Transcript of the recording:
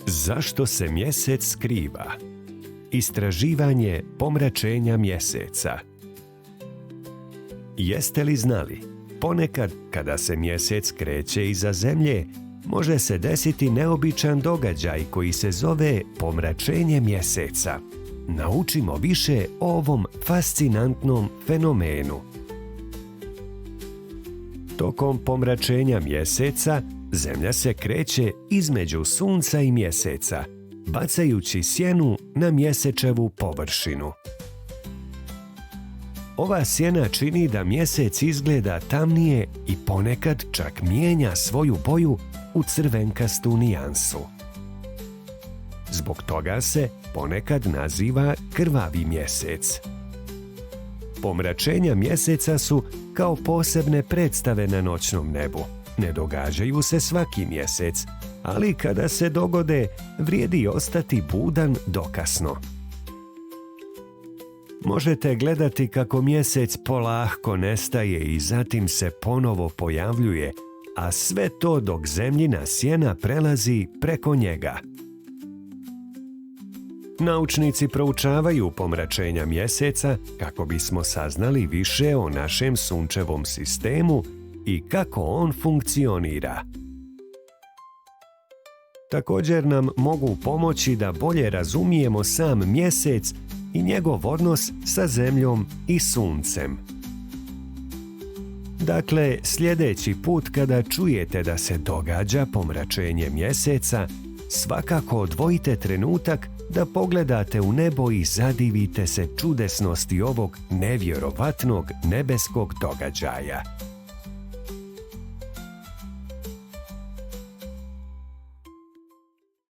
Zašto se mjesec skriva? Istraživanje pomračenja mjeseca. Jeste li znali? Ponekad, kada se mjesec kreće iza zemlje, može se desiti neobičan događaj koji se zove pomračenje mjeseca. Naučimo više o ovom fascinantnom fenomenu. Tokom pomračenja mjeseca, zemlja se kreće između sunca i mjeseca, bacajući sjenu na mjesečevu površinu. Ova sjena čini da mjesec izgleda tamnije i ponekad čak mijenja svoju boju u crvenkastu nijansu. Zbog toga se ponekad naziva krvavi mjesec. Pomračenja mjeseca su kao posebne predstave na noćnom nebu. Ne događaju se svaki mjesec, ali kada se dogode, vrijedi ostati budan dokasno. Možete gledati kako mjesec polahko nestaje i zatim se ponovo pojavljuje, a sve to dok zemljina sjena prelazi preko njega. Naučnici proučavaju pomračenja mjeseca kako bismo saznali više o našem sunčevom sistemu i kako on funkcionira. Također nam mogu pomoći da bolje razumijemo sam mjesec i njegov odnos sa zemljom i suncem. Dakle, sljedeći put kada čujete da se događa pomračenje mjeseca, svakako odvojite trenutak da pogledate u nebo i zadivite se čudesnosti ovog nevjerovatnog nebeskog događaja.